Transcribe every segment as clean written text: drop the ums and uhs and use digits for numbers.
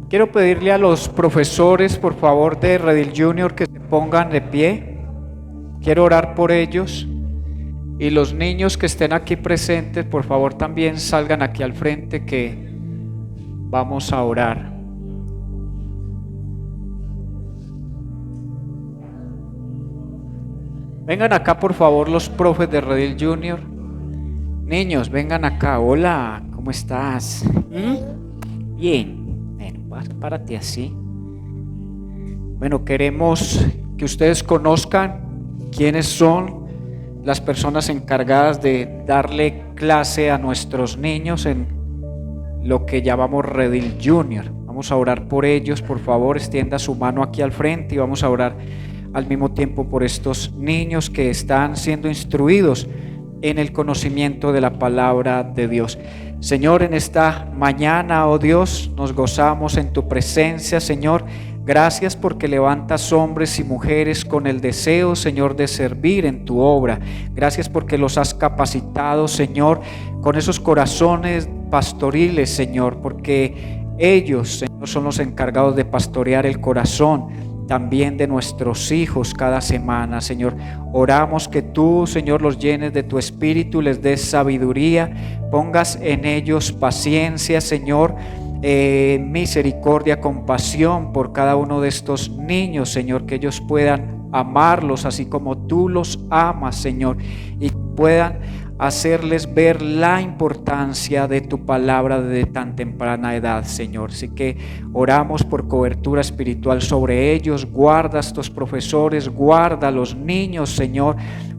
Quiero pedirle a los profesores, por favor, de Redil Junior que se pongan de pie. Quiero orar por ellos. Y los niños que estén aquí presentes, por favor, también salgan aquí al frente que vamos a orar. Vengan acá, por favor, los profes de Redil Junior. Niños, vengan acá. Hola, ¿cómo estás? Bien. Bueno, párate así. Bueno, queremos que ustedes conozcan quiénes son las personas encargadas de darle clase a nuestros niños en lo que llamamos Redil Junior. Vamos a orar por ellos, por favor, extienda su mano aquí al frente y vamos a orar al mismo tiempo por estos niños que están siendo instruidos en el conocimiento de la palabra de Dios. Señor, en esta mañana, oh Dios, nos gozamos en tu presencia, Señor. Gracias porque levantas hombres y mujeres con el deseo, Señor, de servir en tu obra. Gracias porque los has capacitado, Señor, con esos corazones pastoriles, Señor, porque ellos, Señor, son los encargados de pastorear el corazón también de nuestros hijos cada semana, Señor. Oramos que tú, Señor, los llenes de tu espíritu, les des sabiduría, pongas en ellos paciencia, Señor, misericordia, compasión por cada uno de estos niños, Señor, que ellos puedan amarlos así como tú los amas, Señor, y puedan hacerles ver la importancia de tu palabra desde tan temprana edad, Señor. Así que oramos por cobertura espiritual sobre ellos. Guarda a estos profesores, guarda a los niños, Señor.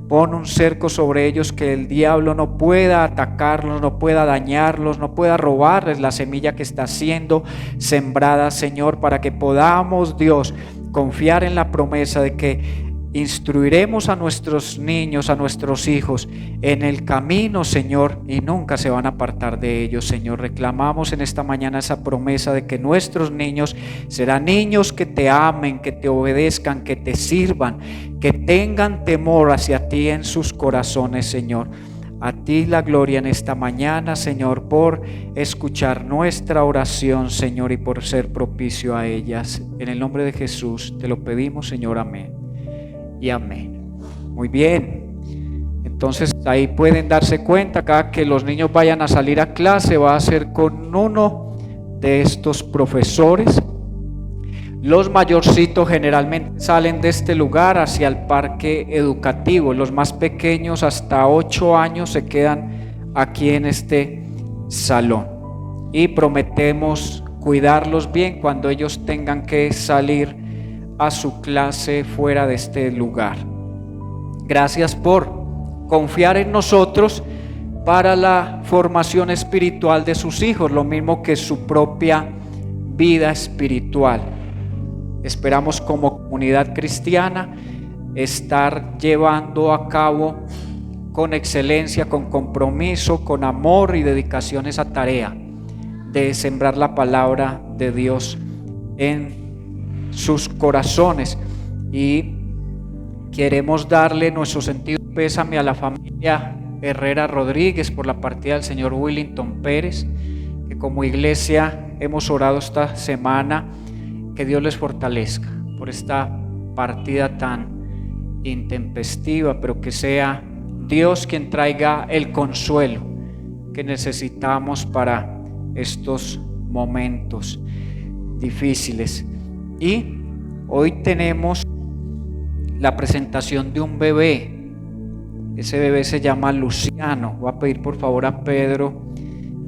Pon un cerco sobre ellos que el diablo no pueda atacarlos, no pueda dañarlos, no pueda robarles la semilla que está siendo sembrada, Señor, para que podamos, Dios, confiar en la promesa de que instruiremos a nuestros niños, a nuestros hijos en el camino, Señor, y nunca se van a apartar de ellos, Señor. Reclamamos en esta mañana esa promesa de que nuestros niños serán niños que te amen, que te obedezcan, que te sirvan, que tengan temor hacia ti en sus corazones, Señor. A ti la gloria en esta mañana, Señor, por escuchar nuestra oración, Señor, y por ser propicio a ellas. En el nombre de Jesús te lo pedimos, Señor. Amén y amén. Muy bien, entonces ahí pueden darse cuenta, cada que los niños vayan a salir a clase va a ser con uno de estos profesores. Los mayorcitos generalmente salen de este lugar hacia el parque educativo. Los más pequeños hasta 8 años se quedan aquí en este salón y prometemos cuidarlos bien cuando ellos tengan que salir a su clase fuera de este lugar. Gracias por confiar en nosotros para la formación espiritual de sus hijos, lo mismo que su propia vida espiritual. Esperamos como comunidad cristiana estar llevando a cabo con excelencia, con compromiso, con amor y dedicación esa tarea de sembrar la palabra de Dios en sus corazones. Y queremos darle nuestro sentido pésame a la familia Herrera Rodríguez por la partida del señor Willington Pérez, que como iglesia hemos orado esta semana que Dios les fortalezca por esta partida tan intempestiva, pero que sea Dios quien traiga el consuelo que necesitamos para estos momentos difíciles. Y hoy tenemos la presentación de un bebé. Ese bebé se llama Luciano. Voy a pedir por favor a Pedro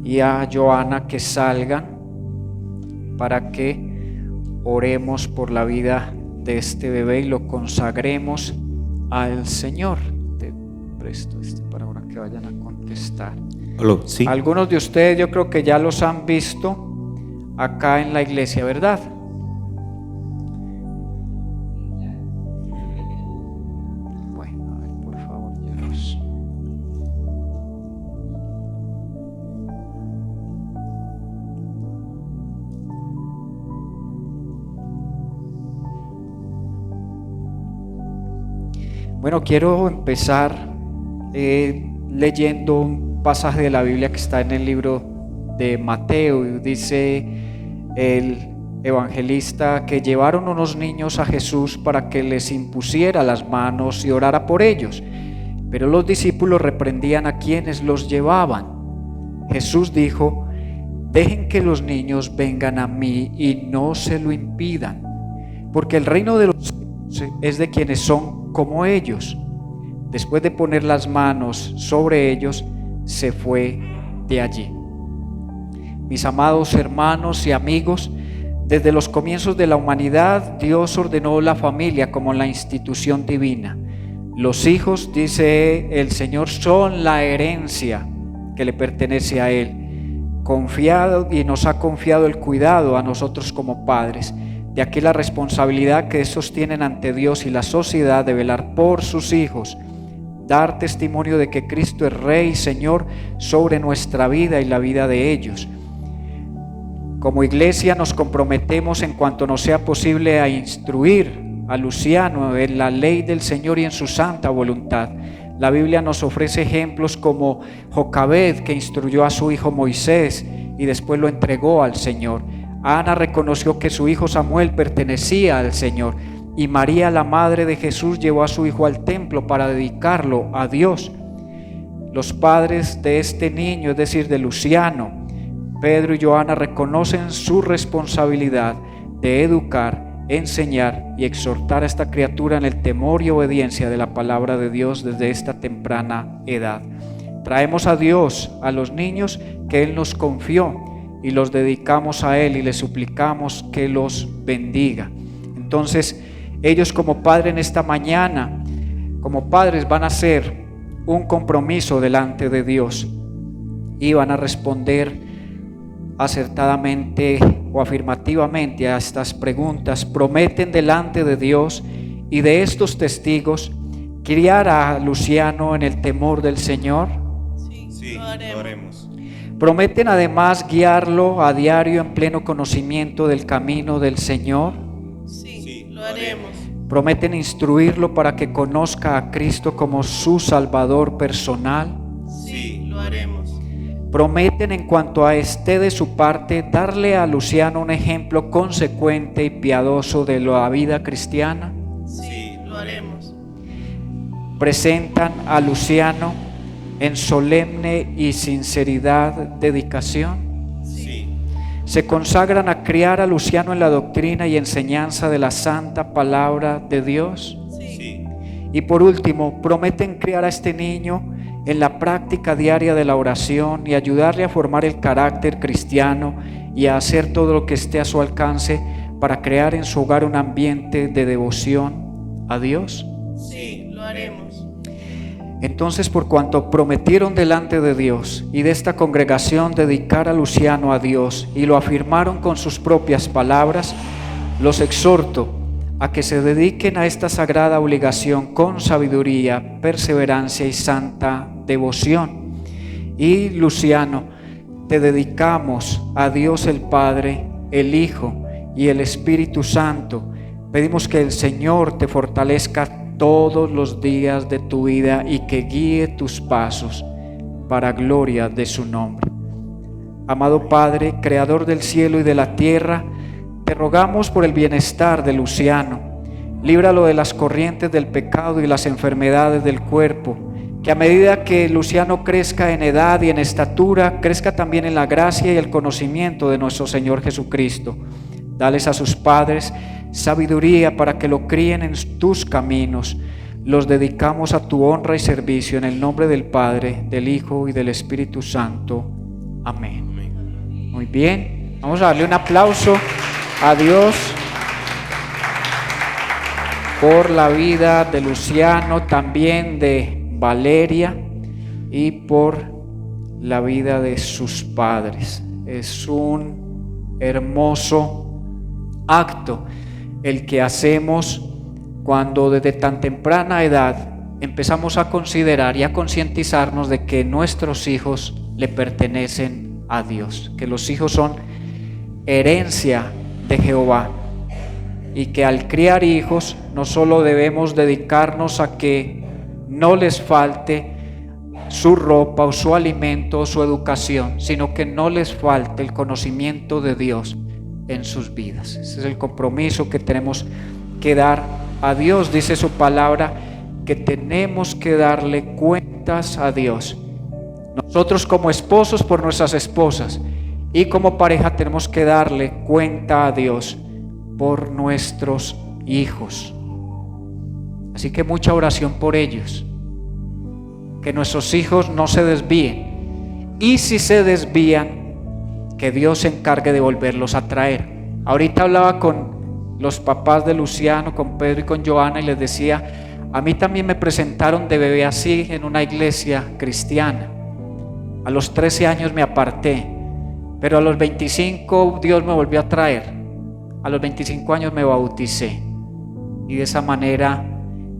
y a Joana que salgan para que oremos por la vida de este bebé y lo consagremos al Señor. Te presto para ahora que vayan a contestar. Hola, sí. Algunos de ustedes yo creo que ya los han visto acá en la iglesia, ¿verdad? Bueno, quiero empezar leyendo un pasaje de la Biblia que está en el libro de Mateo. Dice el evangelista, que llevaron unos niños a Jesús para que les impusiera las manos y orara por ellos, pero los discípulos reprendían a quienes los llevaban. Jesús dijo: dejen que los niños vengan a mí y no se lo impidan, porque el reino de los cielos es de quienes son como ellos. Después de poner las manos sobre ellos, se fue de allí. Mis amados hermanos y amigos, desde los comienzos de la humanidad, Dios ordenó la familia como la institución divina. Los hijos, dice el Señor, son la herencia que le pertenece a Él. Confiado, y nos ha confiado el cuidado a nosotros como padres. De aquí la responsabilidad que estos tienen ante Dios y la sociedad de velar por sus hijos, dar testimonio de que Cristo es Rey y Señor sobre nuestra vida y la vida de ellos. Como iglesia nos comprometemos en cuanto nos sea posible a instruir a Luciano en la ley del Señor y en su santa voluntad. La Biblia nos ofrece ejemplos como Jocabed, que instruyó a su hijo Moisés y después lo entregó al Señor. Ana reconoció que su hijo Samuel pertenecía al Señor, y María, la madre de Jesús, llevó a su hijo al templo para dedicarlo a Dios. Los padres de este niño, es decir, de Luciano, Pedro y Joana, reconocen su responsabilidad de educar, enseñar y exhortar a esta criatura en el temor y obediencia de la palabra de Dios desde esta temprana edad. Traemos a Dios a los niños que Él nos confió y los dedicamos a Él y le suplicamos que los bendiga. Entonces, ellos como padres en esta mañana, como padres, van a hacer un compromiso delante de Dios y van a responder acertadamente o afirmativamente a estas preguntas. Prometen delante de Dios y de estos testigos criar a Luciano en el temor del Señor. Sí, lo haremos. Prometen además guiarlo a diario en pleno conocimiento del camino del Señor. Sí, lo haremos. Prometen instruirlo para que conozca a Cristo como su Salvador personal. Sí, lo haremos. Prometen, en cuanto a esté de su parte, darle a Luciano un ejemplo consecuente y piadoso de la vida cristiana. Sí, lo haremos. Presentan a Luciano en solemne y sinceridad dedicación. Sí. Se consagran a criar a Luciano en la doctrina y enseñanza de la santa palabra de Dios. Sí. Y por último, prometen criar a este niño en la práctica diaria de la oración y ayudarle a formar el carácter cristiano y a hacer todo lo que esté a su alcance para crear en su hogar un ambiente de devoción a Dios. Sí, lo haremos. Entonces, por cuanto prometieron delante de Dios y de esta congregación dedicar a Luciano a Dios y lo afirmaron con sus propias palabras, los exhorto a que se dediquen a esta sagrada obligación con sabiduría, perseverancia y santa devoción. Y Luciano, te dedicamos a Dios el Padre, el Hijo y el Espíritu Santo. Pedimos que el Señor te fortalezca todos los días de tu vida y que guíe tus pasos para gloria de su nombre. Amado Padre, Creador del cielo y de la tierra, te rogamos por el bienestar de Luciano. Líbralo de las corrientes del pecado y las enfermedades del cuerpo. Que a medida que Luciano crezca en edad y en estatura, crezca también en la gracia y el conocimiento de nuestro Señor Jesucristo. Dales a sus padres sabiduría para que lo críen en tus caminos. Los dedicamos a tu honra y servicio en el nombre del Padre, del Hijo y del Espíritu Santo. Amén. Muy bien, vamos a darle un aplauso a Dios por la vida de Luciano, también de Valeria y por la vida de sus padres. Es un hermoso acto el que hacemos cuando desde tan temprana edad empezamos a considerar y a concientizarnos de que nuestros hijos le pertenecen a Dios, que los hijos son herencia de Jehová y que al criar hijos no solo debemos dedicarnos a que no les falte su ropa o su alimento o su educación, sino que no les falte el conocimiento de Dios, en sus vidas. Ese es el compromiso que tenemos que dar a Dios. Dice su palabra que tenemos que darle cuentas a Dios. Nosotros como esposos por nuestras esposas y como pareja tenemos que darle cuenta a Dios por nuestros hijos. Así que mucha oración por ellos, que nuestros hijos no se desvíen, y si se desvían, que Dios se encargue de volverlos a traer. Ahorita hablaba con los papás de Luciano, con Pedro y con Joana, y les decía: a mí también me presentaron de bebé así en una iglesia cristiana. A los 13 años me aparté, pero a los 25 Dios me volvió a traer. A los 25 años me bauticé, y de esa manera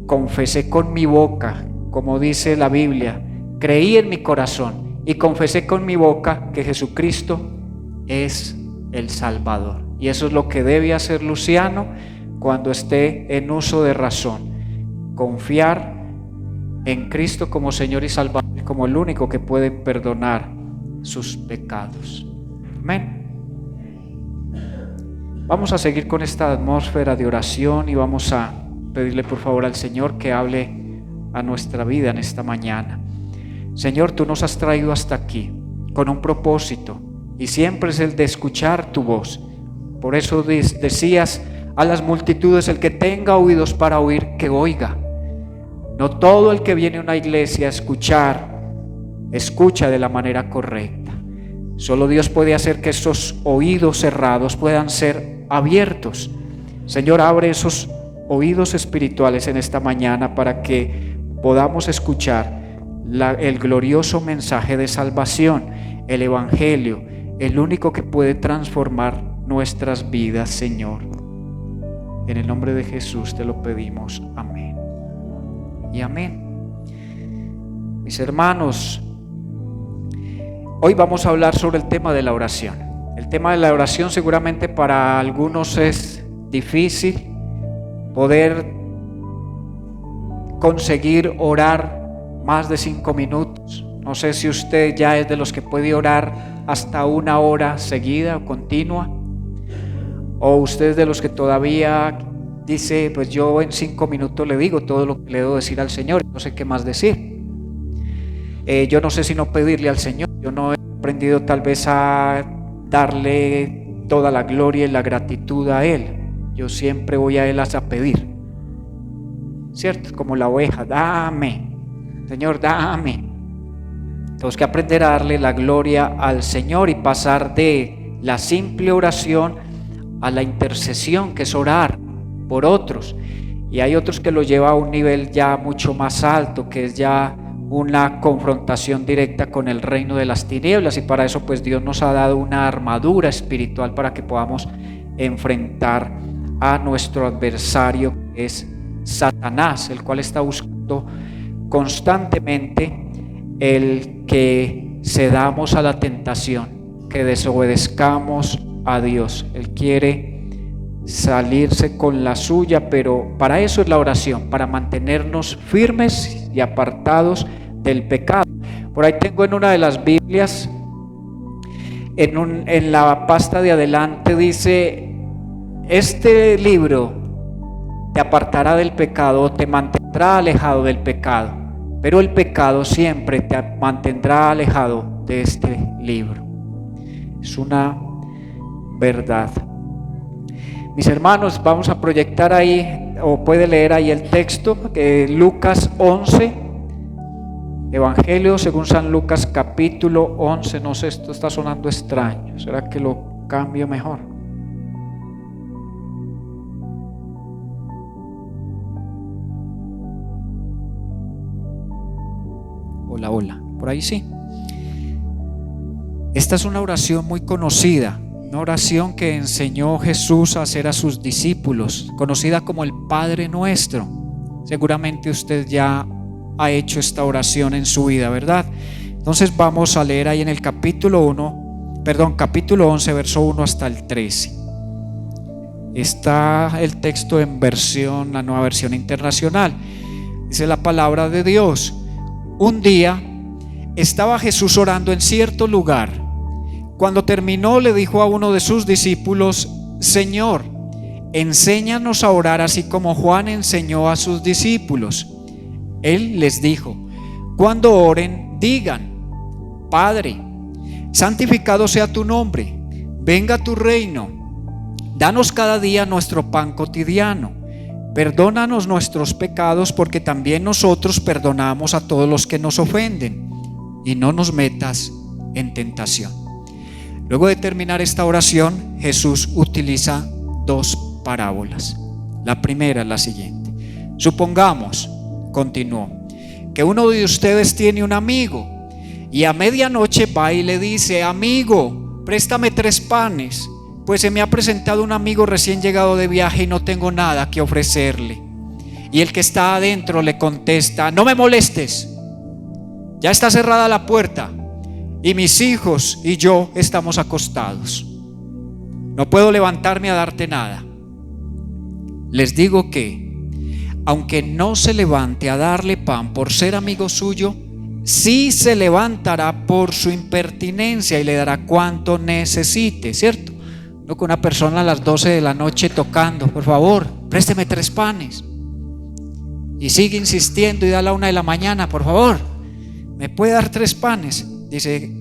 confesé con mi boca, como dice la Biblia, creí en mi corazón y confesé con mi boca que Jesucristo es el Salvador. Y eso es lo que debe hacer Luciano cuando esté en uso de razón: confiar en Cristo como Señor y Salvador, como el único que puede perdonar sus pecados. Amén. Vamos a seguir con esta atmósfera de oración y vamos a pedirle por favor al Señor que hable a nuestra vida en esta mañana. Señor, tú nos has traído hasta aquí con un propósito, y siempre es el de escuchar tu voz. Por eso decías a las multitudes: el que tenga oídos para oír, que oiga. No todo el que viene a una iglesia a escuchar, escucha de la manera correcta. Solo Dios puede hacer que esos oídos cerrados puedan ser abiertos. Señor, abre esos oídos espirituales en esta mañana para que podamos escuchar el glorioso mensaje de salvación, el Evangelio, el único que puede transformar nuestras vidas, Señor. En el nombre de Jesús te lo pedimos. Amén y amén. Mis hermanos, hoy vamos a hablar sobre el tema de la oración. El tema de la oración seguramente para algunos es difícil poder conseguir orar más de 5 minutos. No sé si usted ya es de los que puede orar hasta 1 hora seguida o continua, o usted es de los que todavía dice: pues yo en 5 minutos le digo todo lo que le debo decir al Señor, no sé qué más decir. Yo no sé si no pedirle al Señor. Yo no he aprendido tal vez a darle toda la gloria y la gratitud a Él. Yo siempre voy a Él a pedir, ¿cierto? Como la oveja: dame, Señor, dame. Tenemos que aprender a darle la gloria al Señor y pasar de la simple oración a la intercesión, que es orar por otros. Y hay otros que lo lleva a un nivel ya mucho más alto, que es ya una confrontación directa con el reino de las tinieblas, y para eso pues Dios nos ha dado una armadura espiritual para que podamos enfrentar a nuestro adversario, que es Satanás, el cual está buscando constantemente el que cedamos a la tentación, que desobedezcamos a Dios. Él quiere salirse con la suya, pero para eso es la oración, para mantenernos firmes y apartados del pecado. Por ahí tengo en una de las Biblias, en la pasta de adelante, dice: este libro te apartará del pecado, te mantendrá alejado del pecado, pero el pecado siempre te mantendrá alejado de este libro. Es una verdad. Mis hermanos, vamos a proyectar ahí, o puede leer ahí el texto, Lucas 11, Evangelio según San Lucas capítulo 11. No sé, esto está sonando extraño, ¿será que lo cambio mejor? Hola, hola, por ahí sí. Esta es una oración muy conocida, una oración que enseñó Jesús a hacer a sus discípulos, conocida como el Padre Nuestro. Seguramente usted ya ha hecho esta oración en su vida, ¿verdad? Entonces vamos a leer ahí en el capítulo 11, verso 1 hasta el 13. Está el texto en la Nueva Versión Internacional. Dice la palabra de Dios: un día estaba Jesús orando en cierto lugar. Cuando terminó, le dijo a uno de sus discípulos: Señor, enséñanos a orar así como Juan enseñó a sus discípulos. Él les dijo: cuando oren, digan: Padre, santificado sea tu nombre, venga tu reino, danos cada día nuestro pan cotidiano, perdónanos nuestros pecados porque también nosotros perdonamos a todos los que nos ofenden, y no nos metas en tentación. Luego de terminar esta oración, Jesús utiliza dos parábolas. La primera es la siguiente: supongamos, continuó, que uno de ustedes tiene un amigo y a medianoche va y le dice: amigo, préstame 3 panes, pues se me ha presentado un amigo recién llegado de viaje y no tengo nada que ofrecerle. Y el que está adentro le contesta: no me molestes, ya está cerrada la puerta y mis hijos y yo estamos acostados, no puedo levantarme a darte nada. Les digo que, aunque no se levante a darle pan por ser amigo suyo, sí se levantará por su impertinencia y le dará cuanto necesite, ¿cierto? No con una persona a las 12 de la noche tocando: por favor, présteme 3 panes. Y sigue insistiendo y da a la 1 de la mañana: por favor, ¿me puede dar 3 panes? Dice: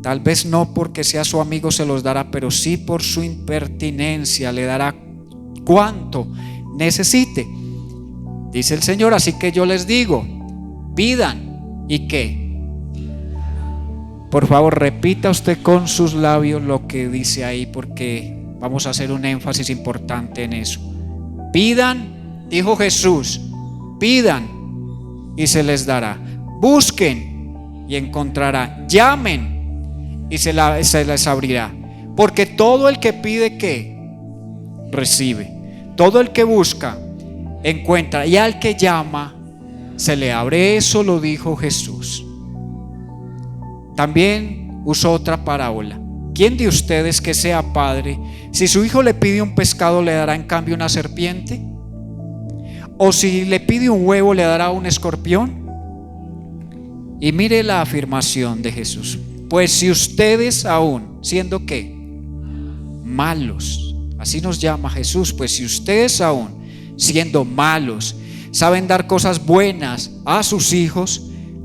tal vez no porque sea su amigo se los dará, pero sí por su impertinencia le dará cuanto necesite. Dice el Señor: así que yo les digo, pidan. ¿Y qué? Por favor, repita usted con sus labios lo que dice ahí, porque vamos a hacer un énfasis importante en eso. Pidan, dijo Jesús, pidan y se les dará. Busquen y encontrarán. Llamen y se les abrirá. Porque todo el que pide, ¿qué? Recibe. Todo el que busca, encuentra. Y al que llama, se le abre. Eso lo dijo Jesús. También usó otra parábola. ¿Quién de ustedes que sea padre, si su hijo le pide un pescado, le dará en cambio una serpiente? ¿O si le pide un huevo, le dará un escorpión? Y mire la afirmación de Jesús: pues si ustedes aún, siendo ¿qué? Malos, así nos llama Jesús, pues si ustedes aún, siendo malos, saben dar cosas buenas a sus hijos,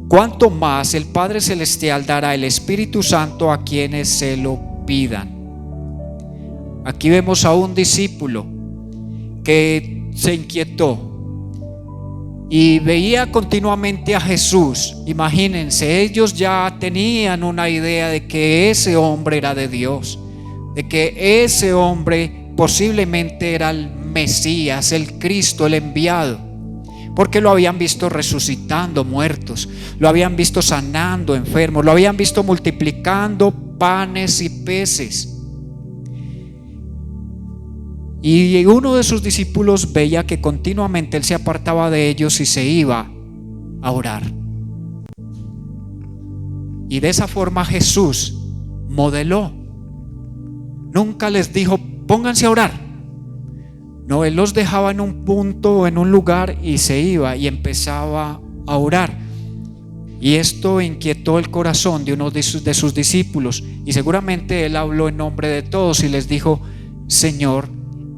cuánto más el Padre Celestial dará el Espíritu Santo a quienes se lo pidan. Aquí vemos a un discípulo que se inquietó y veía continuamente a Jesús. Imagínense, ellos ya tenían una idea de que ese hombre era de Dios, de que ese hombre posiblemente era el Mesías, el Cristo, el enviado, porque lo habían visto resucitando muertos, lo habían visto sanando enfermos, lo habían visto multiplicando panes y peces. Y uno de sus discípulos veía que continuamente él se apartaba de ellos y se iba a orar. Y de esa forma Jesús modeló. Nunca les dijo: pónganse a orar. No, él los dejaba en un punto, en un lugar, y se iba y empezaba a orar. Y esto inquietó el corazón de uno de sus discípulos, y seguramente él habló en nombre de todos y les dijo: Señor,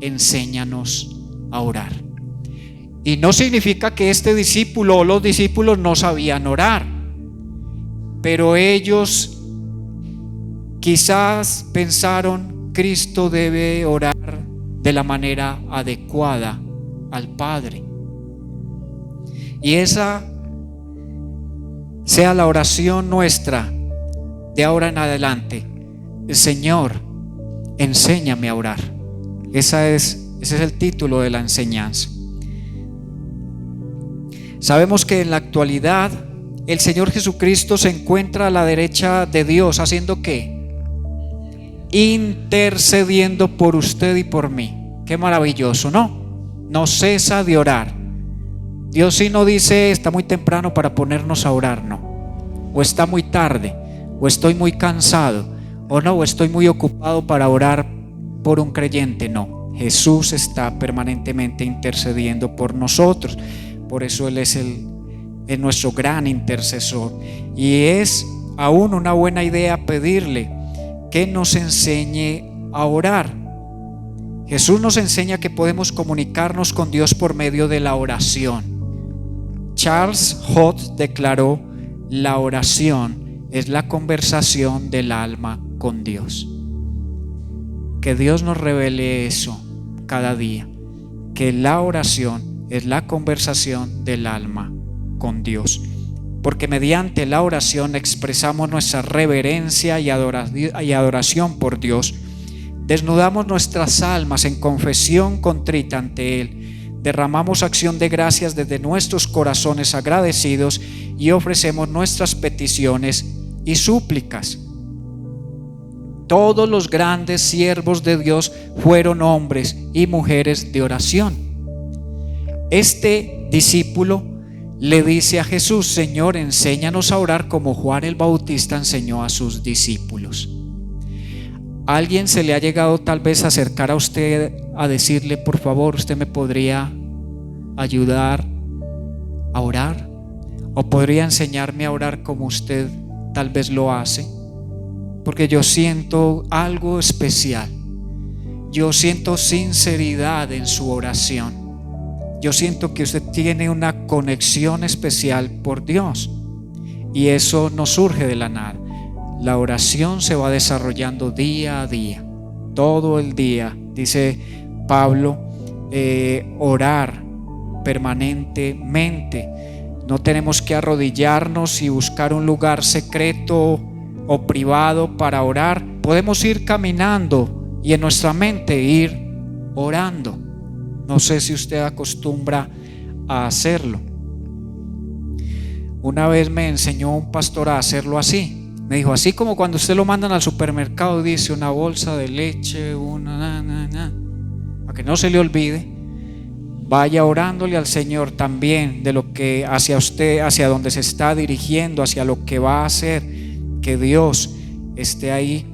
enséñanos a orar. Y no significa que este discípulo o los discípulos no sabían orar, pero ellos quizás pensaron: Cristo debe orar de la manera adecuada al Padre, y esa sea la oración nuestra de ahora en adelante: Señor, enséñame a orar. Ese es el título de la enseñanza. Sabemos que en la actualidad el Señor Jesucristo se encuentra a la derecha de Dios, ¿haciendo qué? Intercediendo por usted y por mí. Qué maravilloso, ¿no? No cesa de orar. Dios sí no dice: está muy temprano para ponernos a orar, no. O está muy tarde, o estoy muy cansado, o no, o estoy muy ocupado para orar por un creyente. No, Jesús está permanentemente intercediendo por nosotros. Por eso Él es nuestro gran intercesor, y es aún una buena idea pedirle que nos enseñe a orar. Jesús nos enseña que podemos comunicarnos con Dios por medio de la oración. Charles Hodge declaró: la oración es la conversación del alma con Dios. Que Dios nos revele eso cada día, que la oración es la conversación del alma con Dios, porque mediante la oración expresamos nuestra reverencia y adoración por Dios. Desnudamos nuestras almas en confesión contrita ante Él. Derramamos acción de gracias desde nuestros corazones agradecidos y ofrecemos nuestras peticiones y súplicas. Todos los grandes siervos de Dios fueron hombres y mujeres de oración. Este discípulo le dice a Jesús: Señor, enséñanos a orar como Juan el Bautista enseñó a sus discípulos. ¿Alguien se le ha llegado tal vez a acercar a usted a decirle: por favor, usted me podría ayudar a orar? ¿O podría enseñarme a orar como usted tal vez lo hace? Porque yo siento algo especial. Yo siento sinceridad en su oración. Yo siento que usted tiene una conexión especial por Dios. Y eso no surge de la nada. La oración se va desarrollando día a día, todo el día. Dice Pablo, orar permanentemente. No tenemos que arrodillarnos y buscar un lugar secreto o privado para orar. Podemos ir caminando y en nuestra mente ir orando. No sé si usted acostumbra a hacerlo. Una vez me enseñó un pastor a hacerlo así. Me dijo: así como cuando usted lo mandan al supermercado, dice una bolsa de leche, para que no se le olvide, vaya orándole al Señor también de lo que hacia usted, hacia donde se está dirigiendo, hacia lo que va a hacer, que Dios esté ahí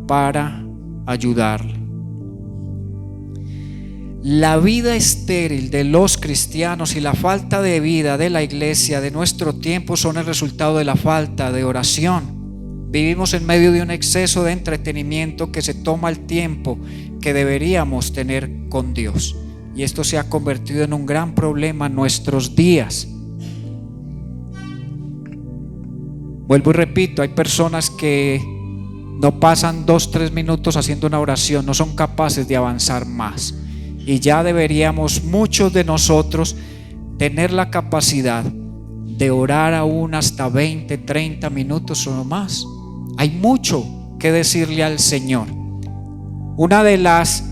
para ayudarle. La vida estéril de los cristianos y la falta de vida de la iglesia de nuestro tiempo son el resultado de la falta de oración. Vivimos en medio de un exceso de entretenimiento que se toma el tiempo que deberíamos tener con Dios, y esto se ha convertido en un gran problema en nuestros días. Vuelvo y repito, hay personas que no pasan 2-3 minutos haciendo una oración, no son capaces de avanzar más, y ya deberíamos muchos de nosotros tener la capacidad de orar aún hasta 20-30 minutos o más. Hay mucho que decirle al Señor. Una de las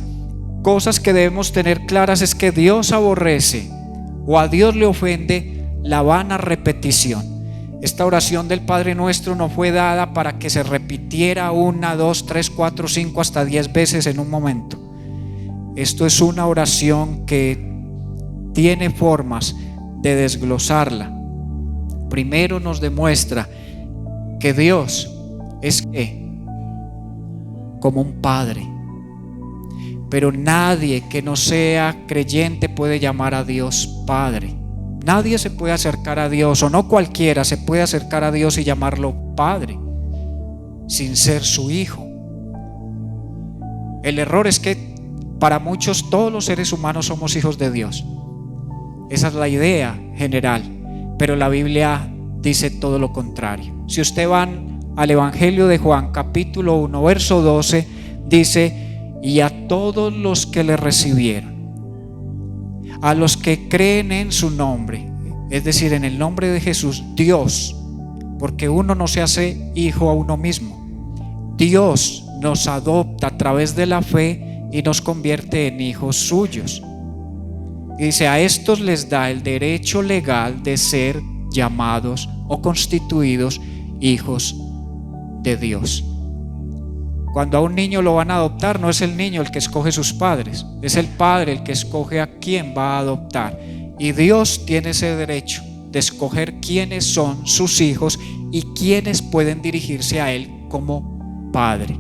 cosas que debemos tener claras es que Dios aborrece o a Dios le ofende la vana repetición. Esta oración del Padre Nuestro no fue dada para que se repitiera 1, 2, 3, 4, 5 hasta 10 veces en un momento. Esto es una oración que tiene formas de desglosarla. Primero nos demuestra que Dios es como un padre, pero nadie que no sea creyente puede llamar a Dios Padre. Nadie se puede acercar a Dios, o no cualquiera se puede acercar a Dios y llamarlo Padre sin ser su hijo. El error es que para muchos todos los seres humanos somos hijos de Dios. Esa es la idea general, pero la Biblia dice todo lo contrario. Si usted va al Evangelio de Juan, capítulo 1, verso 12, dice: y a todos los que le recibieron, a los que creen en su nombre, es decir, en el nombre de Jesús, Dios, porque uno no se hace hijo a uno mismo, Dios nos adopta a través de la fe y nos convierte en hijos suyos. Y dice: a estos les da el derecho legal de ser llamados o constituidos hijos de Dios. Cuando a un niño lo van a adoptar, no es el niño el que escoge sus padres, es el padre el que escoge a quién va a adoptar. Y Dios tiene ese derecho de escoger quiénes son sus hijos y quiénes pueden dirigirse a Él como Padre.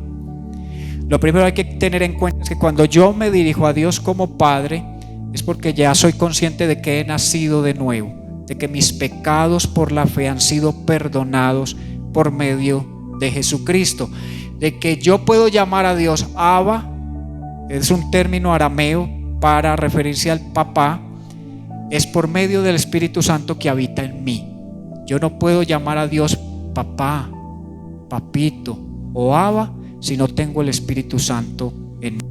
Lo primero que hay que tener en cuenta es que cuando yo me dirijo a Dios como Padre, es porque ya soy consciente de que he nacido de nuevo, de que mis pecados por la fe han sido perdonados por medio de Jesucristo, de que yo puedo llamar a Dios Abba es un término arameo para referirse al papá, es por medio del Espíritu Santo que habita en mí. Yo no puedo llamar a Dios papá, papito o Abba si no tengo el Espíritu Santo en mí.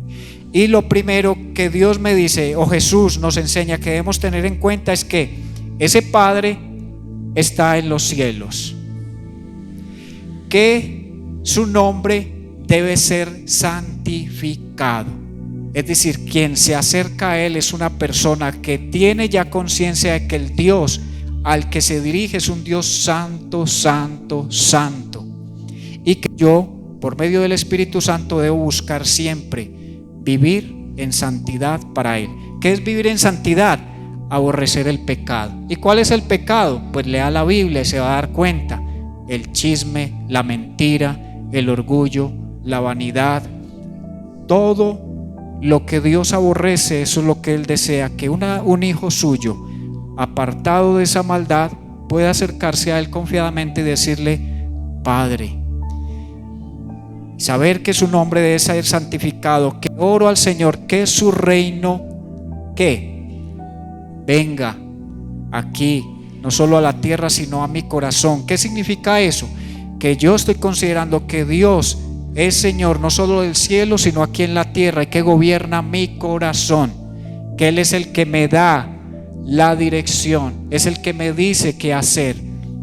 Y lo primero que Dios me dice, o Jesús nos enseña que debemos tener en cuenta, es que ese Padre está en los cielos, que su nombre debe ser santificado. Es decir, quien se acerca a Él es una persona que tiene ya conciencia de que el Dios al que se dirige es un Dios santo, santo, santo, y que yo, por medio del Espíritu Santo, debo buscar siempre vivir en santidad para Él. ¿Qué es vivir en santidad? Aborrecer el pecado. ¿Y cuál es el pecado? Pues lea la Biblia y se va a dar cuenta: el chisme, la mentira, el orgullo, la vanidad, todo lo que Dios aborrece. Eso es lo que Él desea, que un hijo suyo, apartado de esa maldad, pueda acercarse a Él confiadamente y decirle: Padre. Saber que su nombre debe ser santificado, que oro al Señor, que su reino, que venga aquí, no solo a la tierra, sino a mi corazón. ¿Qué significa eso? Que yo estoy considerando que Dios es Señor no solo del cielo, sino aquí en la tierra, y que gobierna mi corazón, que Él es el que me da la dirección, es el que me dice qué hacer.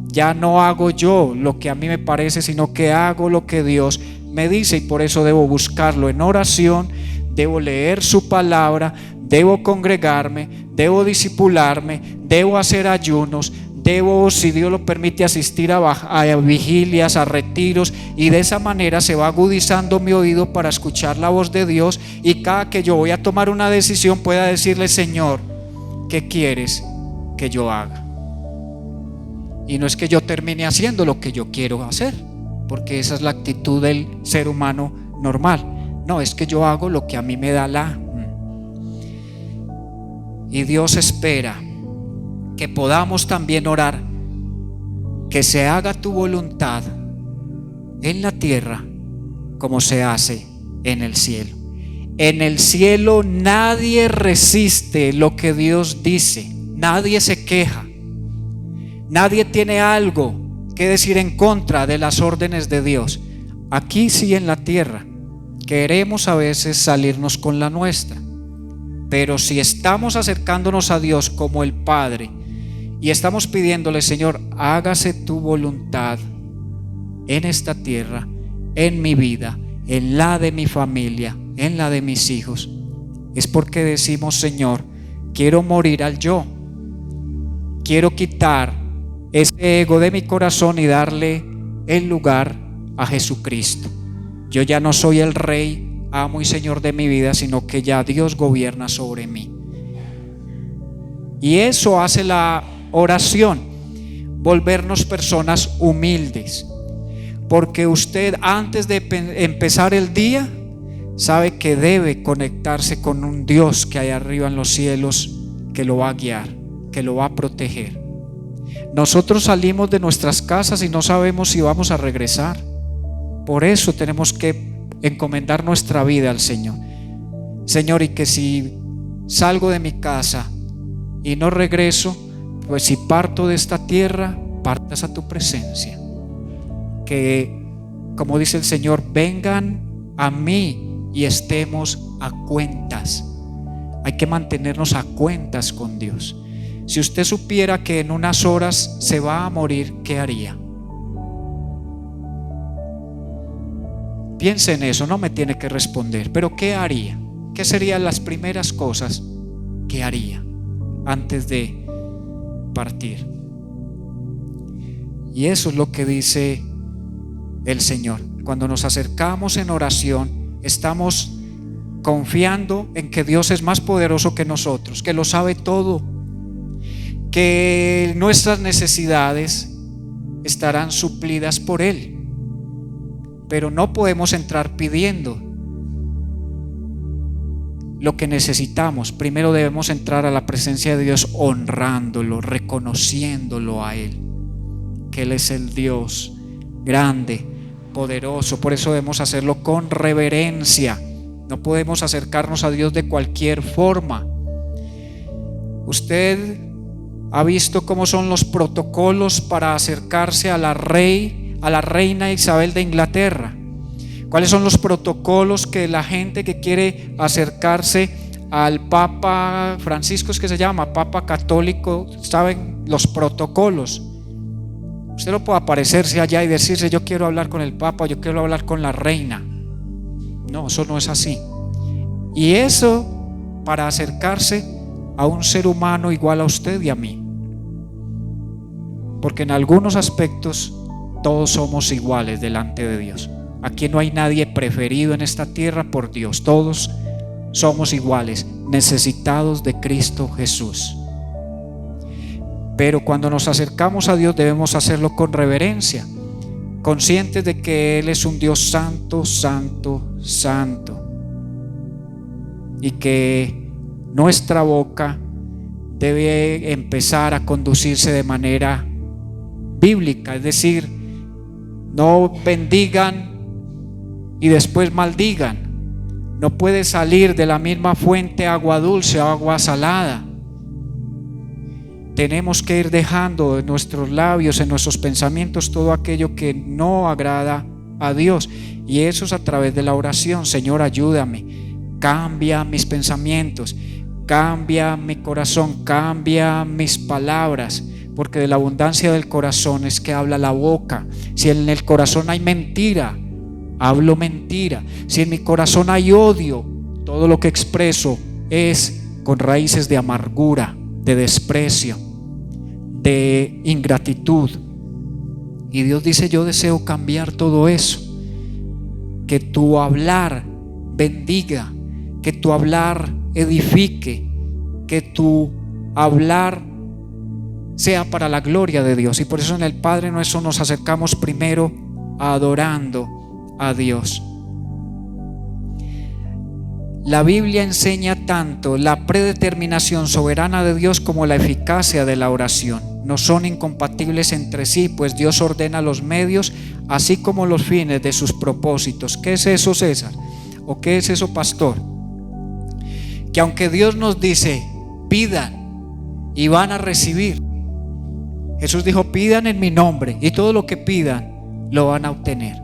Ya no hago yo lo que a mí me parece, sino que hago lo que Dios me dice, y por eso debo buscarlo en oración, debo leer su palabra, debo congregarme, debo discipularme, debo hacer ayunos, debo, si Dios lo permite, asistir a vigilias, a retiros, y de esa manera se va agudizando mi oído para escuchar la voz de Dios, y cada que yo voy a tomar una decisión pueda decirle: Señor, ¿qué quieres que yo haga? Y no es que yo termine haciendo lo que yo quiero hacer, porque esa es la actitud del ser humano normal. No, es que yo hago lo que a mí me da la... Y Dios espera que podamos también orar: que se haga tu voluntad en la tierra como se hace en el cielo. En el cielo nadie resiste lo que Dios dice, nadie se queja, nadie tiene algo que decir en contra de las órdenes de Dios. Aquí sí, en la tierra, queremos a veces salirnos con la nuestra, pero si estamos acercándonos a Dios como el Padre y estamos pidiéndole: Señor, hágase tu voluntad en esta tierra, en mi vida, en la de mi familia, en la de mis hijos, es porque decimos: Señor, quiero morir al yo, quiero quitar ese ego de mi corazón y darle el lugar a Jesucristo. Yo ya no soy el rey, amo y señor de mi vida, sino que ya Dios gobierna sobre mí. Y eso hace la oración, volvernos personas humildes, porque usted, antes de empezar el día, sabe que debe conectarse con un Dios que hay arriba en los cielos, que lo va a guiar, que lo va a proteger. Nosotros salimos de nuestras casas y no sabemos si vamos a regresar. Por eso tenemos que encomendar nuestra vida al Señor. Señor, y que si salgo de mi casa y no regreso, pues si parto de esta tierra, partas a tu presencia. Que, como dice el Señor, vengan a mí y estemos a cuentas. Hay que mantenernos a cuentas con Dios. Si usted supiera que en unas horas se va a morir, ¿qué haría? Piense en eso, no me tiene que responder, pero ¿qué haría? ¿Qué serían las primeras cosas que haría antes de partir? Y eso es lo que dice el Señor. Cuando nos acercamos en oración, estamos confiando en que Dios es más poderoso que nosotros, que lo sabe todo, que nuestras necesidades estarán suplidas por Él. Pero no podemos entrar pidiendo lo que necesitamos. Primero debemos entrar a la presencia de Dios honrándolo, reconociéndolo a Él, que Él es el Dios grande, poderoso. Por eso debemos hacerlo con reverencia, No podemos acercarnos a Dios de cualquier forma. Usted ha visto cómo son los protocolos para acercarse a la reina Isabel de Inglaterra. ¿Cuáles son los protocolos que la gente que quiere acercarse al Papa Francisco, es que se llama Papa Católico, saben los protocolos? Usted no puede aparecerse allá y decirse: yo quiero hablar con el Papa, yo quiero hablar con la reina. No, eso no es así. Y eso para acercarse a un ser humano igual a usted y a mí, porque en algunos aspectos todos somos iguales delante de Dios. Aquí no hay nadie preferido en esta tierra por Dios. Todos somos iguales, necesitados de Cristo Jesús. Pero cuando nos acercamos a Dios debemos hacerlo con reverencia, conscientes de que Él es un Dios santo, santo, santo, y que nuestra boca debe empezar a conducirse de manera bíblica, es decir, no bendigan y después maldigan. No puede salir de la misma fuente agua dulce o agua salada. Tenemos que ir dejando en nuestros labios, en nuestros pensamientos, todo aquello que no agrada a Dios, y eso es a través de la oración. Señor, ayúdame, cambia mis pensamientos, cambia mi corazón, cambia mis palabras, porque de la abundancia del corazón es que habla la boca. Si en el corazón hay mentira, hablo mentira. Si en mi corazón hay odio, todo lo que expreso es con raíces de amargura, de desprecio, de ingratitud. Y Dios dice: yo deseo cambiar todo eso, que tu hablar bendiga, que tu hablar edifique, que tu hablar sea para la gloria de Dios. Y por eso en el Padre Nuestro nos acercamos primero adorando a Dios. La Biblia enseña tanto la predeterminación soberana de Dios como la eficacia de la oración. No son incompatibles entre sí, pues Dios ordena los medios así como los fines de sus propósitos. ¿Qué es eso, César? ¿O qué es eso, pastor? Que aunque Dios nos dice: pidan y van a recibir, Jesús dijo: pidan en mi nombre y todo lo que pidan lo van a obtener.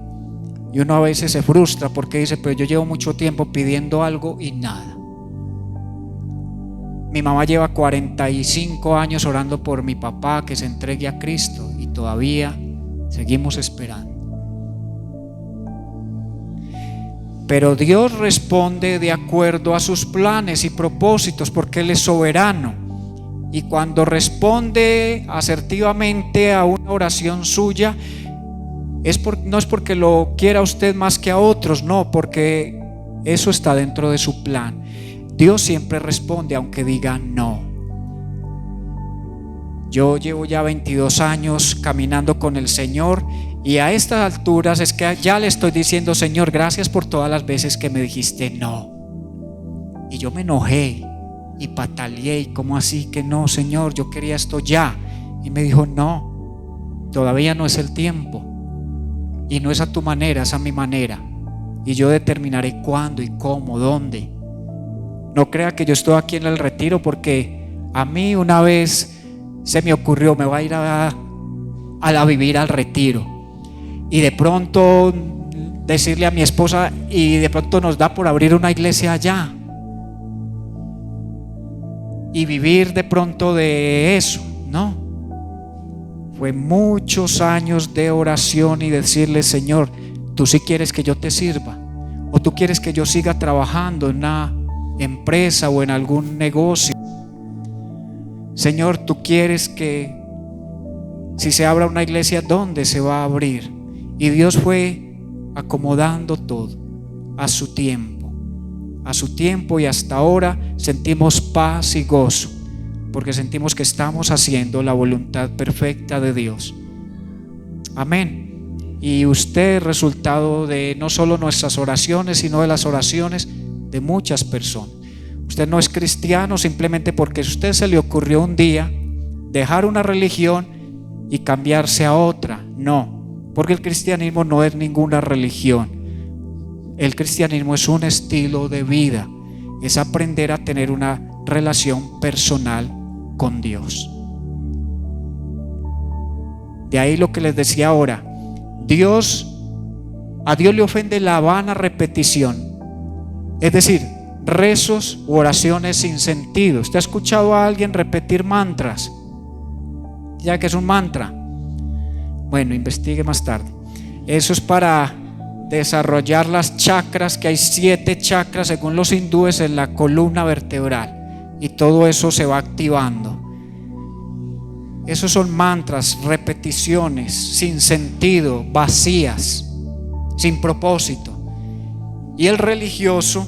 Y uno a veces se frustra porque dice: pero yo llevo mucho tiempo pidiendo algo y nada. Mi mamá lleva 45 años orando por mi papá que se entregue a Cristo y todavía seguimos esperando. Pero Dios responde de acuerdo a sus planes y propósitos, porque Él es soberano. Y cuando responde asertivamente a una oración suya, no es porque lo quiera usted más que a otros, no, porque eso está dentro de su plan. Dios siempre responde aunque diga no. Yo llevo ya 22 años caminando con el Señor, y a estas alturas es que ya le estoy diciendo: Señor, gracias por todas las veces que me dijiste no. Y yo me enojé y pataleé: ¿y cómo así que no, Señor? Yo quería esto ya. Y me dijo: no, todavía no es el tiempo. Y no es a tu manera, es a mi manera. Y yo determinaré cuándo y cómo, dónde. No crea que yo estoy aquí en el retiro porque a mí una vez se me ocurrió: me voy a ir a vivir al retiro. Y de pronto decirle a mi esposa, y de pronto nos da por abrir una iglesia allá. Y vivir de pronto de eso, ¿no? Fue muchos años de oración y decirle: Señor, tú sí quieres que yo te sirva, o tú quieres que yo siga trabajando en una empresa o en algún negocio. Señor, tú quieres que si se abra una iglesia, ¿dónde se va a abrir? Y Dios fue acomodando todo a su tiempo, y hasta ahora sentimos paz y gozo, porque sentimos que estamos haciendo la voluntad perfecta de Dios. Amén. Y usted es resultado de no solo nuestras oraciones, sino de las oraciones de muchas personas. Usted no es cristiano simplemente porque a usted se le ocurrió un día dejar una religión y cambiarse a otra. No, porque el cristianismo no es ninguna religión. El cristianismo es un estilo de vida, es aprender a tener una relación personal con Dios. De ahí lo que les decía ahora, a Dios le ofende la vana repetición, es decir, rezos u oraciones sin sentido. ¿Usted ha escuchado a alguien repetir mantras? ¿Ya que es un mantra? Bueno, investigue más tarde. Eso es para desarrollar las chakras, que hay 7 chakras según los hindúes en la columna vertebral, y todo eso se va activando. Esos son mantras, repeticiones sin sentido, vacías, sin propósito. Y el religioso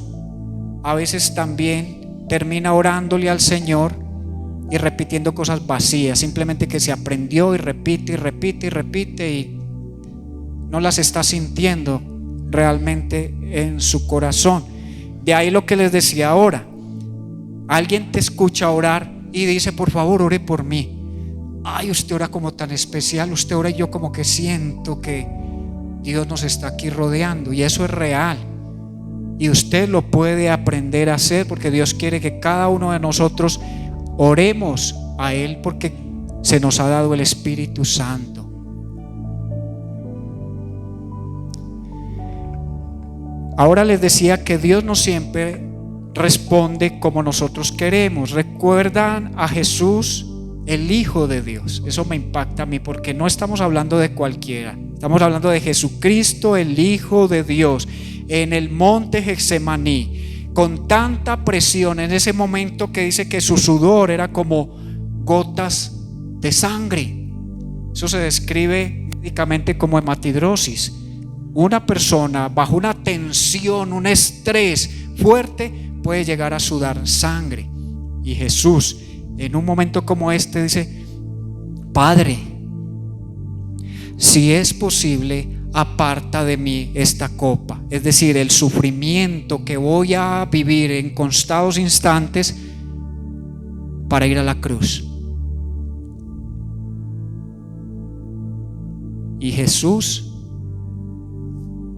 a veces también termina orándole al Señor y repitiendo cosas vacías, simplemente que se aprendió y repite y repite y repite y no las está sintiendo realmente en su corazón. De ahí lo que les decía ahora, alguien te escucha orar y dice: por favor, ore por mí. Ay, usted ora como tan especial, usted ora y yo como que siento que Dios nos está aquí rodeando, y eso es real. Y usted lo puede aprender a hacer, porque Dios quiere que cada uno de nosotros oremos a Él, porque se nos ha dado el Espíritu Santo. Ahora les decía que Dios no siempre responde como nosotros queremos. ¿Recuerdan a Jesús, el Hijo de Dios? Eso me impacta a mí, porque no estamos hablando de cualquiera, estamos hablando de Jesucristo, el Hijo de Dios, en el monte Getsemaní, con tanta presión en ese momento que dice que su sudor era como gotas de sangre. Eso se describe médicamente como hematidrosis. Una persona bajo una tensión, un estrés fuerte, puede llegar a sudar sangre. Y Jesús, en un momento como este, dice: Padre, si es posible, aparta de mí esta copa. Es decir, el sufrimiento que voy a vivir en contados instantes para ir a la cruz. Y Jesús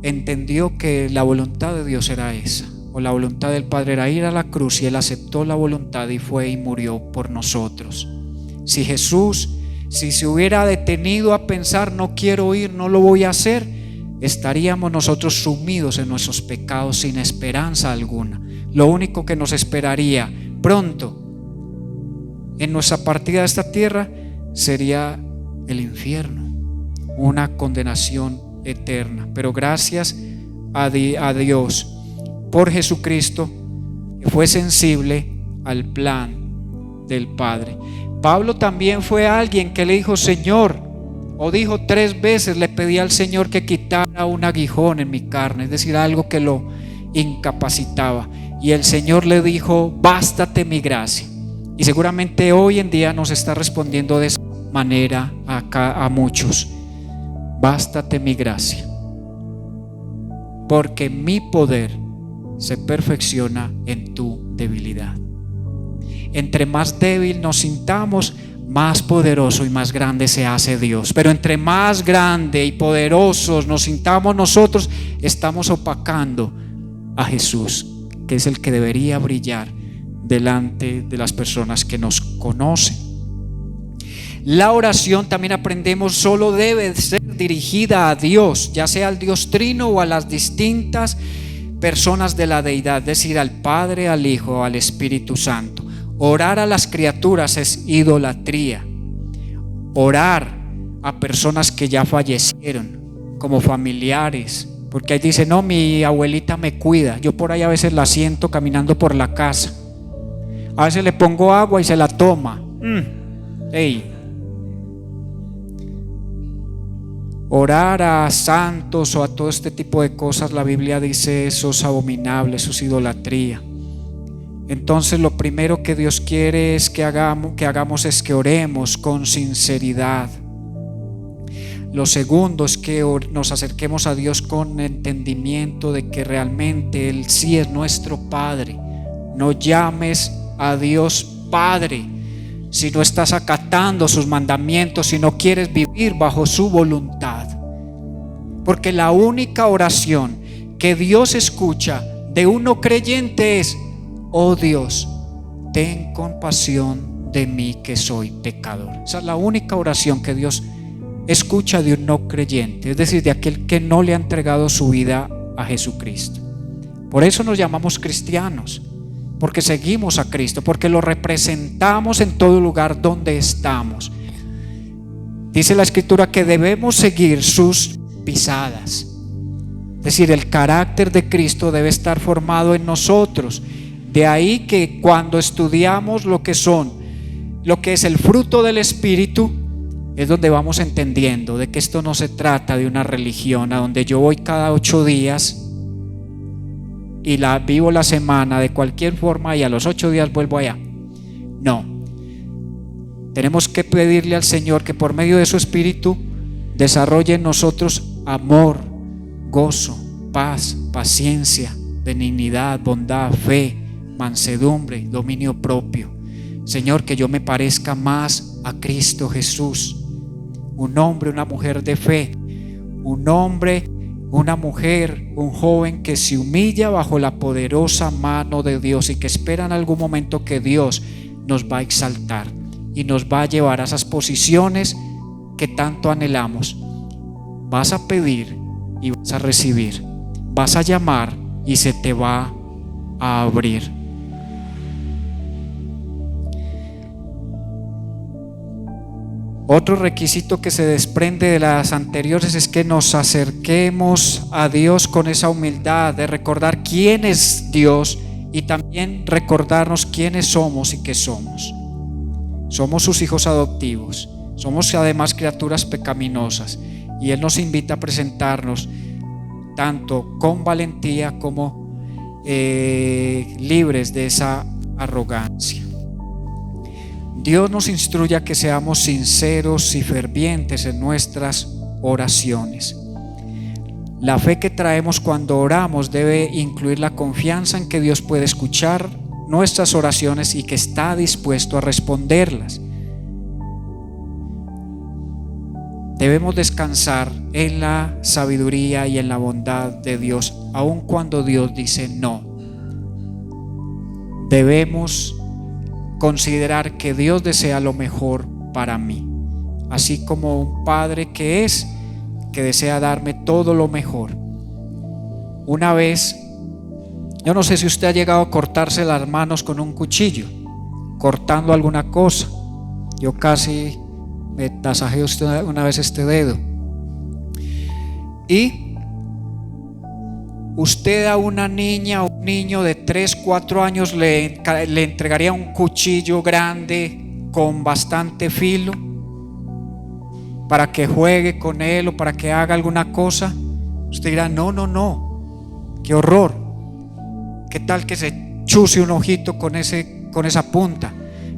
entendió que la voluntad de Dios era esa, o la voluntad del Padre era ir a la cruz, y Él aceptó la voluntad y fue y murió por nosotros. Si Jesús, si se hubiera detenido a pensar: no quiero ir, no lo voy a hacer, estaríamos nosotros sumidos en nuestros pecados sin esperanza alguna. Lo único que nos esperaría pronto en nuestra partida de esta tierra sería el infierno, una condenación eterna. Pero gracias a Dios por Jesucristo, que fue sensible al plan del Padre. Pablo también fue alguien que le dijo: Señor, o dijo 3 veces, le pedí al Señor que quitara un aguijón en mi carne, es decir, algo que lo incapacitaba, y el Señor le dijo: bástate mi gracia. Y seguramente hoy en día nos está respondiendo de esa manera acá a muchos: bástate mi gracia, porque mi poder se perfecciona en tu debilidad. Entre más débil nos sintamos, más poderoso y más grande se hace Dios. Pero entre más grande y poderosos nos sintamos nosotros, estamos opacando a Jesús, que es el que debería brillar delante de las personas que nos conocen. La oración, también aprendemos, solo debe ser dirigida a Dios, ya sea al Dios Trino o a las distintas personas de la deidad, es decir, al Padre, al Hijo, al Espíritu Santo. Orar a las criaturas es idolatría. Orar a personas que ya fallecieron, como familiares, porque ahí dice: no, mi abuelita me cuida. Yo por ahí a veces la siento caminando por la casa, a veces le pongo agua y se la toma. Hey. Orar a santos o a todo este tipo de cosas, la Biblia dice: eso es abominable, eso es idolatría. Entonces lo primero que Dios quiere es que hagamos es que oremos con sinceridad. Lo segundo es que nos acerquemos a Dios con entendimiento de que realmente Él sí es nuestro Padre. No llames a Dios Padre si no estás acatando sus mandamientos, si no quieres vivir bajo su voluntad. Porque la única oración que Dios escucha de un no creyente es: oh Dios, ten compasión de mí que soy pecador. Esa es la única oración que Dios escucha de un no creyente, es decir, de aquel que no le ha entregado su vida a Jesucristo. Por eso nos llamamos cristianos, porque seguimos a Cristo, porque lo representamos en todo lugar donde estamos. Dice la Escritura que debemos seguir sus pisadas, es decir, el carácter de Cristo debe estar formado en nosotros. De ahí que cuando estudiamos lo que es el fruto del Espíritu, es donde vamos entendiendo de que esto no se trata de una religión a donde yo voy cada 8 días y vivo la semana de cualquier forma y a los 8 días vuelvo allá. No, tenemos que pedirle al Señor que por medio de su Espíritu desarrolle en nosotros amor, gozo, paz, paciencia, benignidad, bondad, fe, mansedumbre, dominio propio. Señor, que yo me parezca más a Cristo Jesús, un hombre, una mujer de fe, un hombre, una mujer, un joven que se humilla bajo la poderosa mano de Dios y que espera en algún momento que Dios nos va a exaltar y nos va a llevar a esas posiciones que tanto anhelamos. Vas a pedir y vas a recibir, vas a llamar y se te va a abrir. Otro requisito que se desprende de las anteriores es que nos acerquemos a Dios con esa humildad de recordar quién es Dios y también recordarnos quiénes somos y qué somos. Somos sus hijos adoptivos, somos además criaturas pecaminosas y Él nos invita a presentarnos tanto con valentía como libres de esa arrogancia. Dios nos instruye a que seamos sinceros y fervientes en nuestras oraciones. La fe que traemos cuando oramos debe incluir la confianza en que Dios puede escuchar nuestras oraciones y que está dispuesto a responderlas. Debemos descansar en la sabiduría y en la bondad de Dios, aun cuando Dios dice no. Debemos considerar que Dios desea lo mejor para mí, así como un padre que desea darme todo lo mejor. Una vez, yo no sé si usted ha llegado a cortarse las manos con un cuchillo, cortando alguna cosa. Yo casi me tasajé una vez este dedo. Y usted a una niña o un niño de 3, 4 años le entregaría un cuchillo grande con bastante filo para que juegue con él o para que haga alguna cosa. Usted dirá: no, qué horror. ¿Qué tal que se chuce un ojito con esa punta?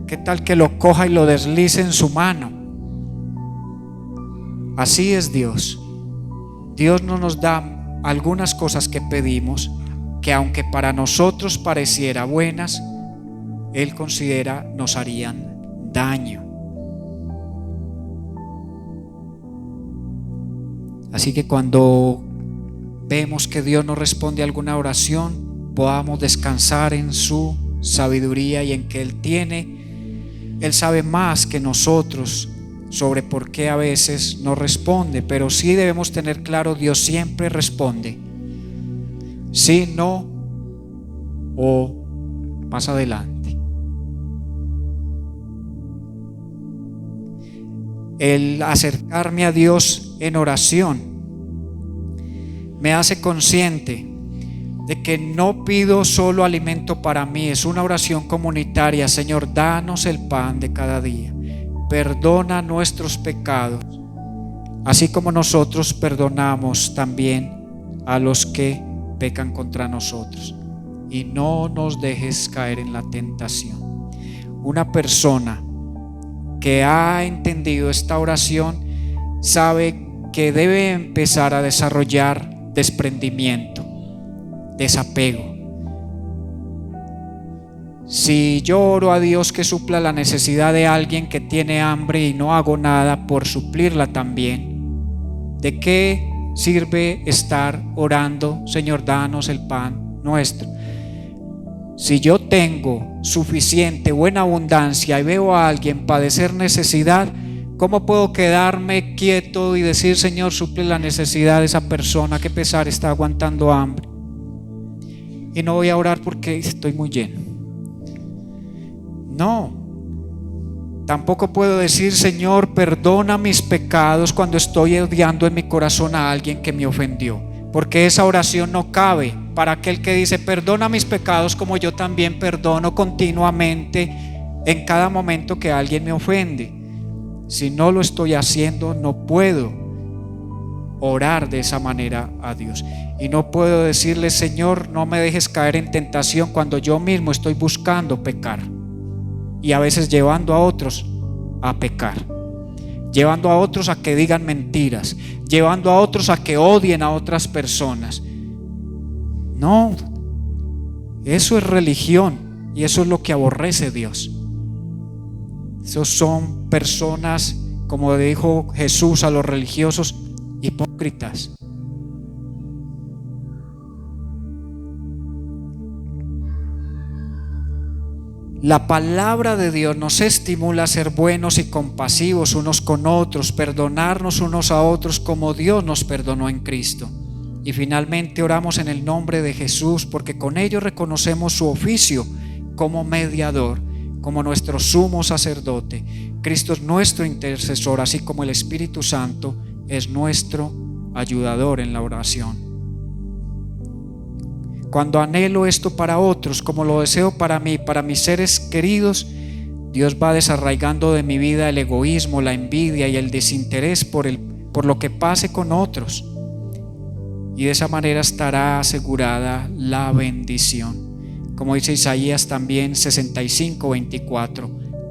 ¿Qué tal que lo coja y lo deslice en su mano? Así es Dios. Dios no nos da algunas cosas que pedimos que, aunque para nosotros pareciera buenas, Él considera nos harían daño. Así que cuando vemos que Dios no responde a alguna oración, podamos descansar en su sabiduría y en que Él sabe más que nosotros sobre por qué a veces no responde, pero sí debemos tener claro: Dios siempre responde, sí, no o más adelante. El acercarme a Dios en oración me hace consciente de que no pido solo alimento para mí, es una oración comunitaria. Señor, danos el pan de cada día. Perdona nuestros pecados, así como nosotros perdonamos también a los que pecan contra nosotros. Y no nos dejes caer en la tentación. Una persona que ha entendido esta oración sabe que debe empezar a desarrollar desprendimiento, desapego. Si yo oro a Dios que supla la necesidad de alguien que tiene hambre y no hago nada por suplirla también, ¿de qué sirve estar orando, Señor, danos el pan nuestro? Si yo tengo suficiente, buena abundancia y veo a alguien padecer necesidad, ¿cómo puedo quedarme quieto y decir, Señor, suple la necesidad de esa persona que pesar está aguantando hambre? Y no voy a orar porque estoy muy lleno. No. Tampoco puedo decir, Señor, perdona mis pecados cuando estoy odiando en mi corazón a alguien que me ofendió, porque esa oración no cabe para aquel que dice, perdona mis pecados como yo también perdono continuamente en cada momento que alguien me ofende. Si no lo estoy haciendo, no puedo orar de esa manera a Dios. Y no puedo decirle, Señor, no me dejes caer en tentación cuando yo mismo estoy buscando pecar. Y a veces llevando a otros a pecar, llevando a otros a que digan mentiras, llevando a otros a que odien a otras personas. No, eso es religión y eso es lo que aborrece Dios. Esos son personas, como dijo Jesús a los religiosos, hipócritas. La palabra de Dios nos estimula a ser buenos y compasivos unos con otros, perdonarnos unos a otros como Dios nos perdonó en Cristo. Y finalmente oramos en el nombre de Jesús, porque con ello reconocemos su oficio como mediador, como nuestro sumo sacerdote. Cristo es nuestro intercesor, así como el Espíritu Santo es nuestro ayudador en la oración. Cuando anhelo esto para otros, como lo deseo para mí, para mis seres queridos, Dios va desarraigando de mi vida el egoísmo, la envidia y el desinterés por lo que pase con otros. Y de esa manera estará asegurada la bendición. Como dice Isaías también 65:24,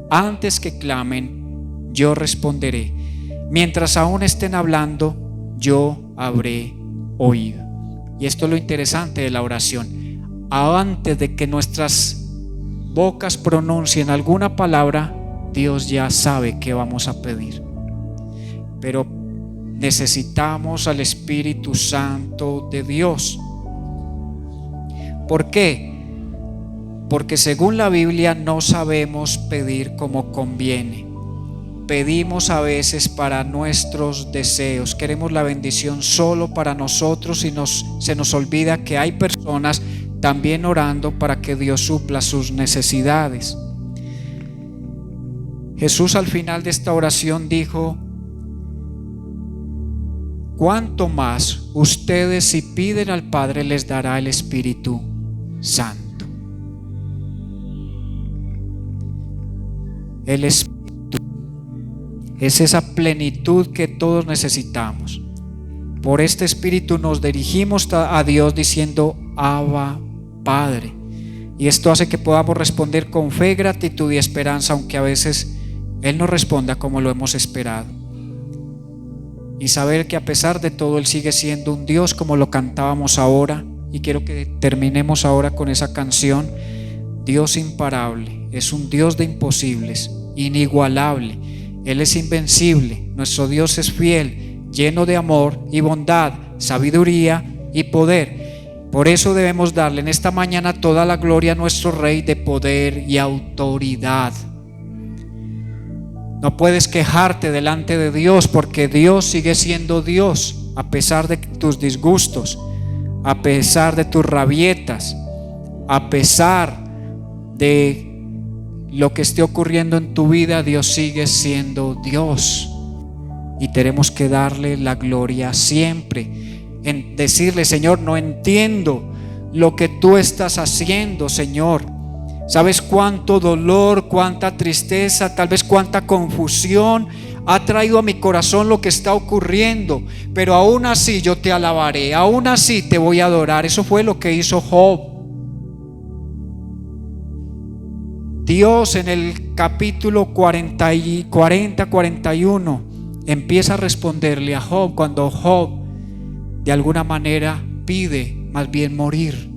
antes que clamen, yo responderé. Mientras aún estén hablando, yo habré oído. Y esto es lo interesante de la oración. Antes de que nuestras bocas pronuncien alguna palabra, Dios ya sabe qué vamos a pedir. Pero necesitamos al Espíritu Santo de Dios. ¿Por qué? Porque según la Biblia no sabemos pedir como conviene. Pedimos a veces para nuestros deseos, queremos la bendición solo para nosotros y se nos olvida que hay personas también orando para que Dios supla sus necesidades. Jesús al final de esta oración dijo: cuanto más ustedes si piden al Padre les dará el Espíritu Santo. El Espíritu es esa plenitud que todos necesitamos. Por este Espíritu nos dirigimos a Dios diciendo: Abba, Padre. Y esto hace que podamos responder con fe, gratitud y esperanza, aunque a veces Él no responda como lo hemos esperado. Y saber que a pesar de todo Él sigue siendo un Dios, como lo cantábamos ahora. Y quiero que terminemos ahora con esa canción. Dios imparable, es un Dios de imposibles, inigualable. Él es invencible, nuestro Dios es fiel, lleno de amor y bondad, sabiduría y poder. Por eso debemos darle en esta mañana toda la gloria a nuestro Rey de poder y autoridad. No puedes quejarte delante de Dios, porque Dios sigue siendo Dios a pesar de tus disgustos, a pesar de tus rabietas, a pesar de lo que esté ocurriendo en tu vida. Dios sigue siendo Dios y tenemos que darle la gloria siempre, en decirle: Señor, no entiendo lo que tú estás haciendo, Señor. Sabes cuánto dolor, cuánta tristeza, tal vez cuánta confusión ha traído a mi corazón lo que está ocurriendo, pero aún así yo te alabaré, aún así te voy a adorar. Eso fue lo que hizo Job. Dios en el capítulo 40-41 empieza a responderle a Job cuando Job de alguna manera pide más bien morir.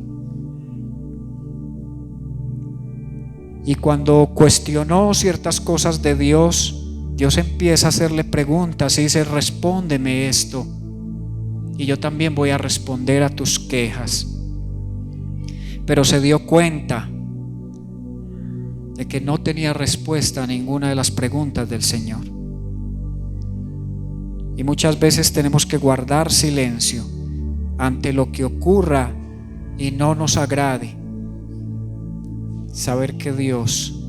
Y cuando cuestionó ciertas cosas de Dios, Dios empieza a hacerle preguntas y dice: respóndeme esto. y yo también voy a responder a tus quejas. Pero se dio cuenta de que no tenía respuesta a ninguna de las preguntas del Señor. Y muchas veces tenemos que guardar silencio ante lo que ocurra y no nos agrade. Saber que Dios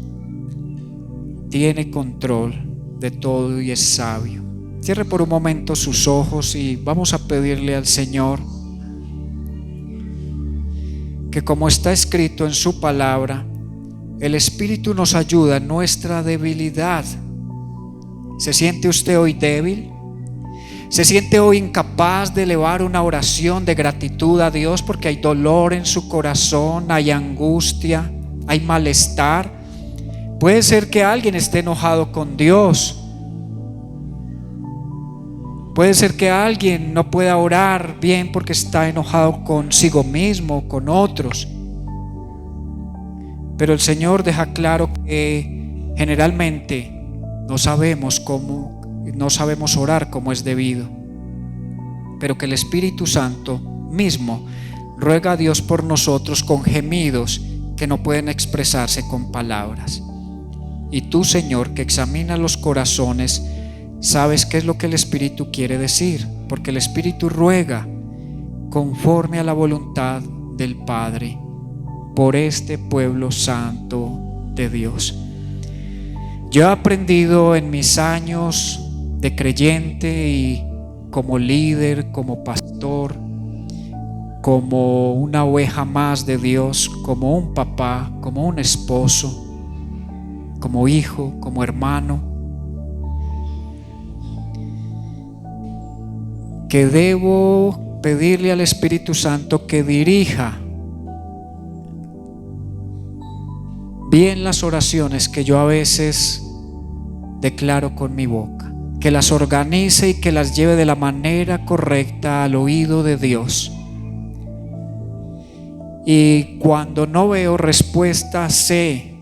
tiene control de todo y es sabio. Cierre por un momento sus ojos y vamos a pedirle al Señor que, como está escrito en su palabra, el Espíritu nos ayuda en nuestra debilidad. ¿Se siente usted hoy débil? ¿Se siente hoy incapaz de elevar una oración de gratitud a Dios porque hay dolor en su corazón, hay angustia, hay malestar? Puede ser que alguien esté enojado con Dios. Puede ser que alguien no pueda orar bien porque está enojado consigo mismo, con otros. Pero el Señor deja claro que generalmente no sabemos orar como es debido, pero que el Espíritu Santo mismo ruega a Dios por nosotros con gemidos que no pueden expresarse con palabras. Y tú, Señor, que examinas los corazones, sabes qué es lo que el Espíritu quiere decir, porque el Espíritu ruega conforme a la voluntad del Padre por este pueblo santo de Dios. Yo he aprendido en mis años de creyente y como líder, como pastor, como una oveja más de Dios, como un papá, como un esposo, como hijo, como hermano, que debo pedirle al Espíritu Santo que dirija bien las oraciones que yo a veces declaro con mi boca, que las organice y que las lleve de la manera correcta al oído de Dios. Y cuando no veo respuesta, sé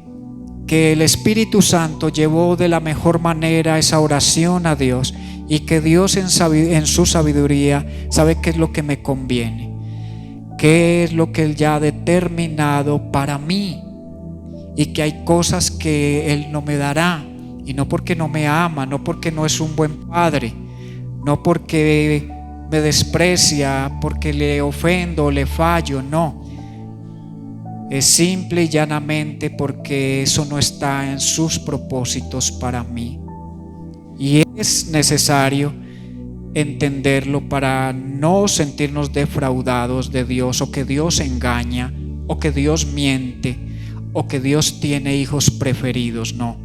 que el Espíritu Santo llevó de la mejor manera esa oración a Dios y que Dios en su sabiduría sabe qué es lo que me conviene, qué es lo que Él ya ha determinado para mí, y que hay cosas que Él no me dará, y no porque no me ama, no porque no es un buen padre, no porque me desprecia, porque le ofendo, le fallo, no. Es simple y llanamente porque eso no está en sus propósitos para mí. Y es necesario entenderlo para no sentirnos defraudados de Dios, o que Dios engaña, o que Dios miente, o que Dios tiene hijos preferidos. No.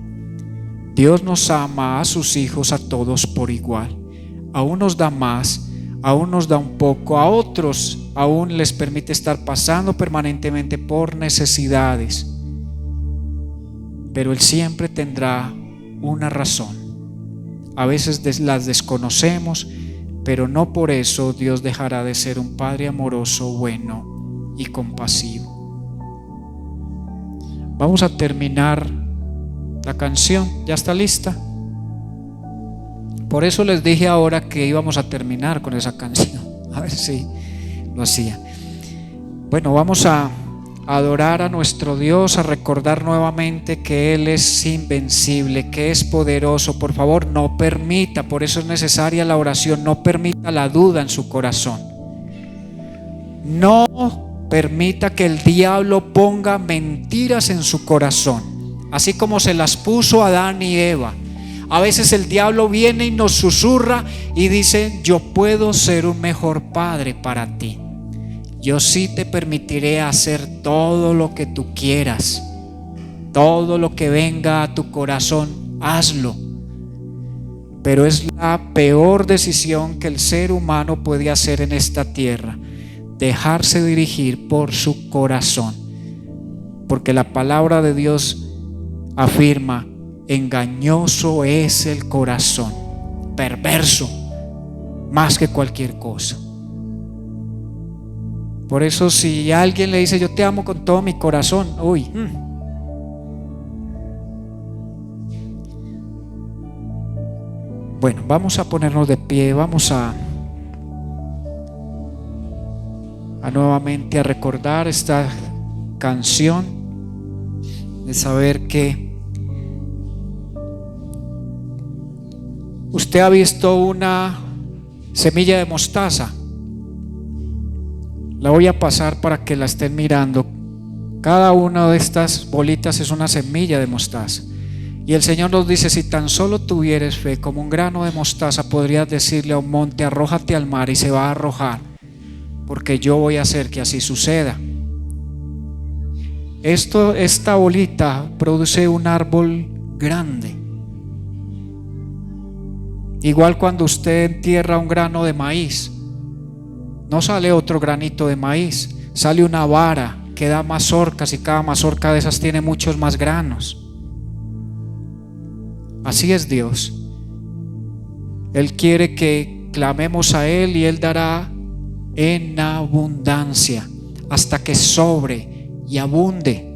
Dios nos ama a sus hijos a todos por igual. A unos da más, a unos da un poco, a otros aún les permite estar pasando permanentemente por necesidades, pero Él siempre tendrá una razón. A veces las desconocemos, pero no por eso Dios dejará de ser un Padre amoroso, bueno y compasivo. Vamos a terminar la canción. ¿Ya está lista? Por eso les dije ahora que íbamos a terminar con esa canción. A ver si lo hacía. Bueno, vamos a adorar a nuestro Dios, a recordar nuevamente que Él es invencible, que es poderoso. Por favor, no permita, por eso es necesaria la oración, no permita la duda en su corazón. No permita que el diablo ponga mentiras en su corazón, así como se las puso a Adán y Eva. A veces el diablo viene y nos susurra y dice: yo puedo ser un mejor padre para ti. Yo sí te permitiré hacer todo lo que tú quieras. Todo lo que venga a tu corazón, hazlo. Pero es la peor decisión que el ser humano puede hacer en esta tierra: dejarse dirigir por su corazón. Porque la palabra de Dios afirma: engañoso es el corazón, perverso más que cualquier cosa. Por eso, si alguien le dice: yo te amo con todo mi corazón, Bueno, vamos a ponernos de pie, vamos a nuevamente a recordar esta canción, de saber que usted ha visto una semilla de mostaza. La voy a pasar para que la estén mirando. Cada una de estas bolitas es una semilla de mostaza. Y el Señor nos dice: si tan solo tuvieres fe como un grano de mostaza, podrías decirle a un monte: arrójate al mar, y se va a arrojar, porque yo voy a hacer que así suceda. Esta bolita produce un árbol grande. Igual cuando usted entierra un grano de maíz, no sale otro granito de maíz, sale una vara que da mazorcas, y cada mazorca de esas tiene muchos más granos. Así es Dios. Él quiere que clamemos a Él, y Él dará en abundancia hasta que sobre y abunde.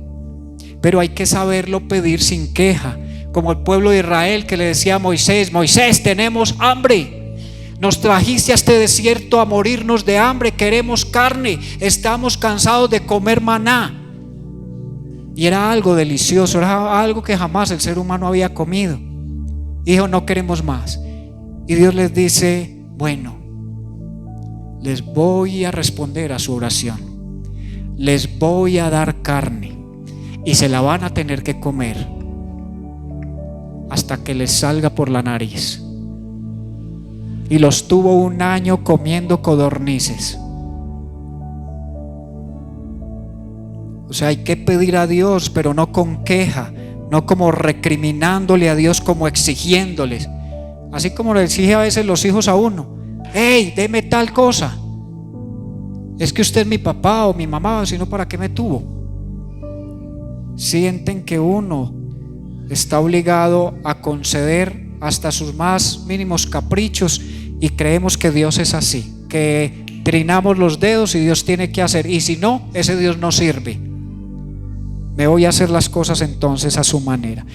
Pero hay que saberlo pedir sin queja, como el pueblo de Israel, que le decía a Moisés: Moisés, tenemos hambre, nos trajiste a este desierto a morirnos de hambre, queremos carne, estamos cansados de comer maná. Y era algo delicioso, era algo que jamás el ser humano había comido. Dijo: no queremos más. Y Dios les dice: bueno, les voy a responder a su oración, les voy a dar carne, y se la van a tener que comer hasta que les salga por la nariz. Y los tuvo 1 año comiendo codornices. O sea, hay que pedir a Dios, pero no con queja, no como recriminándole a Dios, como exigiéndoles, así como le exige a veces los hijos a uno: hey, deme tal cosa, es que usted es mi papá o mi mamá, sino ¿para qué me tuvo? Sienten que uno está obligado a conceder hasta sus más mínimos caprichos, y creemos que Dios es así, que trinamos los dedos y Dios tiene que hacer, y si no, ese Dios no sirve. Me voy a hacer las cosas entonces a su manera.